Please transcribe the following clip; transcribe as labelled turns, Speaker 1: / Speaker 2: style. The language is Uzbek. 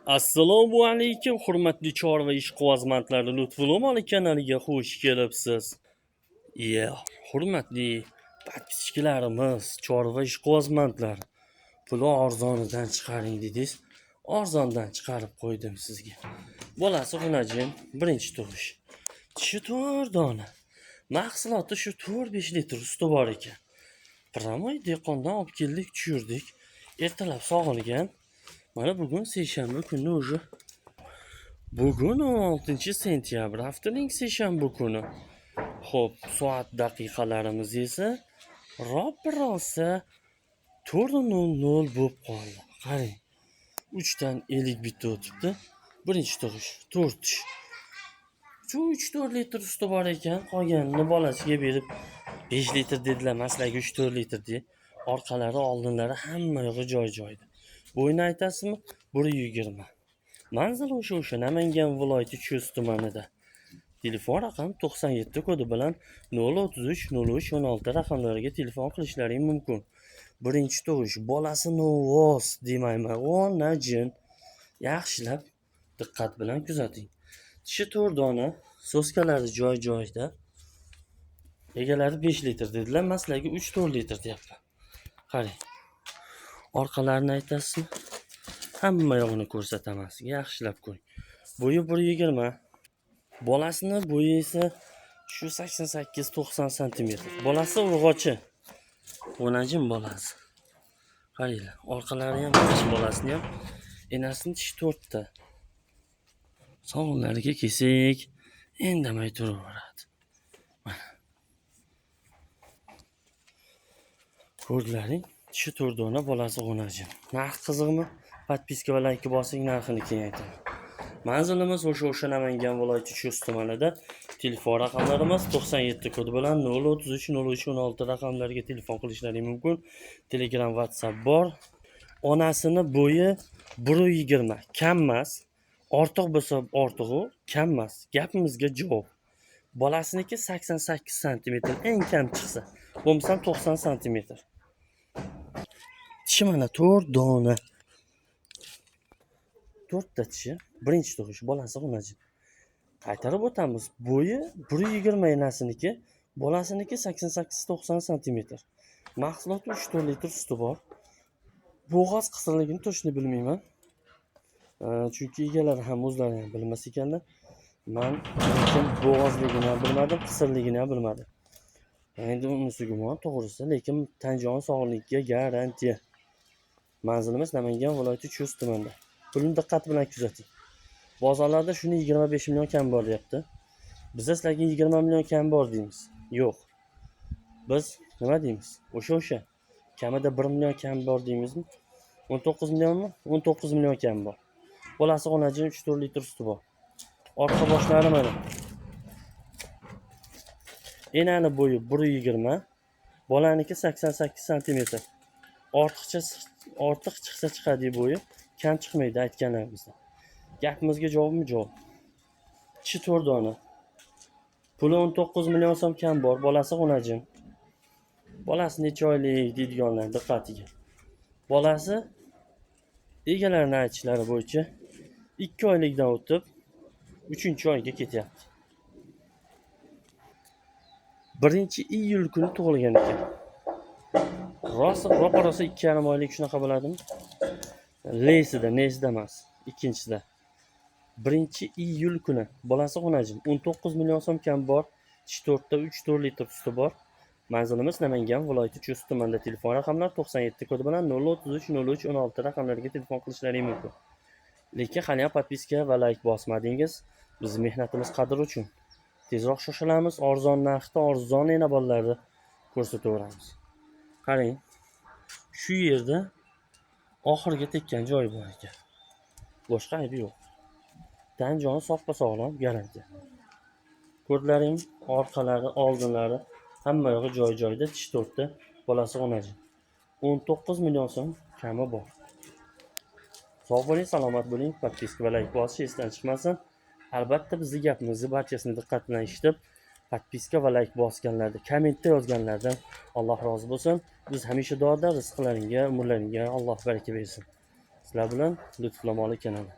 Speaker 1: Assalomu alaykum, hurmatli chorva ishqibozmandlari, Lutfullo Moli kanaliga xush kelibsiz. Hurmatli podpischkalarimiz, chorva ishqibozmandlar, puli arzonidan chiqaring dedingiz. Arzondan chiqarib qo'ydim sizga. Bolasi xunajin, birinchi tug'ish. Tishi 4 dona. Mahsuloti shu 4-5 litr suti bor ekan. Pramoy dehqondan olib keldik, tushirdik. Ertalab sog'ilgan. Mana bugun seshanba kuni уже. Bugun 16-sentyabr, haftaning seshanba kuni. Xo'p, soat daqiqalarimiz esa rosa 4:00 bo'lib qoldi. Qarang. 3dan 50 bitta o'tibdi. Birinchi tug'ish 4 tish. Shu 3-4 litr suti bor ekan, qolganini bolasiga berib 5 litr dedilar, maslaga 3-4 litr de. Orqalari, oldinlari hamma yog'i joy-joyda. Bo'yni aytasizmi? 120. Manzil o'sha Namangan viloyati Chust tumanida. Telefon raqami 97 kodi bilan 033 03 16 raqamlariga telefon qilishlaring mumkin. Birinchi tug'ish, bolasi novoz demayman, najin. Yaxshilab diqqat bilan kuzating. Tishi 4 dona, so'skalari joy-joyida. Egalari 5 litr dedilar, maslaga 3-4 litr deyapman. Qarang. Orqalarini aytasizmi? Hamma yog'ini ko'rsataman sizga, yaxshilab ko'ring. Bo'yi 120. Bolasini bo'yi esa shu 88-90 sm. Bolasi urg'ochi. O'najin bolasi. Qaranglar, orqalari ham yaxshi, bolasini ham. Enasini tishi 4 ta. Sog'inlariga kelsak, indamay turaveradi. Ko'rdilaring? Tishi 4 dona, bolasi o'najin. Narx qiziqmi? Podpiska va like bosing, narxini keyin aytaman. Manzilimiz o'sha Namangan viloyati Chust tumanida. Telefon raqamlarimiz 97 kodi bilan 033 03 16 raqamlariga telefon qilishlaring mumkin. Telegram, WhatsApp bor. Onasini bo'yi 120, kam emas. Ortiq bo'lsa ortig'i, kam emas. Gapimizga javob. Bolasiniki 88 sm, eng kam chiqsa. Bo'lmasam 90 sm. Tishi mana 4 dona. 4 ta tishi. Birinchi tug'ish, bolasi xunajin. Qaytarib o'tamiz. Bo'yi 120 enasiniki, bolasiniki 88-90 sm. Mahsuloti 3-4 litr suti bor. Bo'g'oz qisirligini точно bilmayman. Chunki egalari ham o'zlari ham bilmas ekanlar. Men lekin bo'g'ozligini ham bilmadim, qisirligini ham bilmadim. Endi unisi gumon to'g'risi, lekin tan-jon sog'ligiga garantiya. Manzilimiz Namangan viloyati Chust tumanida. Pulni diqqat bilan kuzating. Bozorlarda shuni 25 million kam bor deyapti. Biz sizlarga 20 million kam bor deymiz. Yo'q. Biz nima deymiz? O'sha. Kamida 1 million kam bor deymizmi? 19 millionmi? 19 million kam bor. Bolasi xonajin 3-4 litr suti bor. Orqa boshlari mana. Enani bo'yi 120, bolaniki 88 sm. Ortiq chiqsa chiqadi bo'yi, kam chiqmaydi aytganlarimizda. Gapimizga javobmi? Javob. Tishi 4 dona. Puli 19 million so'm kam bor, bolasi xonajin. Bolasi necha oylik deydiganlar diqqatiga. Bolasi egalarining aytishlari bo'yicha 2 oylikdan o'tib 3-oyga ketyapti. 1-iyul kuni tug'ilgan ekan. Rosa 2,5 oylik shunaqa bo'ladimi? Lesida emas, ikkinchisida. 1-iyul kuni bolasi xonajin, 19 million so'm kam bor, tishi 4 ta, 3-4 litr suti bor. Manzilimiz Namangan viloyati Chust tumanida. Telefon raqamlar 97 kodi bilan 033 03 16 raqamlariga telefon qilishlaring mumkin. Lekin hali ham podpiska va like bosmadingiz. Bizning mehnatimiz qadr uchun. Tezroq shoshilamiz, arzon narxda arzon bolalarni ko'rsataveramiz. Qarang. Shu yerda oxirga tekkan joyi bor ekan. Boshqa aybi yo'q. Tan-joni sog'pa-sog'lom, garantiya. Ko'rdilaringmi? Orqalari, oldinlari hamma yog'i joy-joyida, tish 4 ta, bolasi xonajin. 19 million so'm kami bor. Sog' bo'ling, salomat bo'ling, podpiska va like bosish esdan chiqmasin. Albatta bizning gapimizni barchasini diqqat bilan eshitib, podpiska va like bosganlarda, kommentda yozganlardan Alloh rozi bo'lsin. Biz hamisha duoda rizqlaringga, umrlaringga Alloh baraka bersin. Sizlar bilan Lutfullo Moli kanali.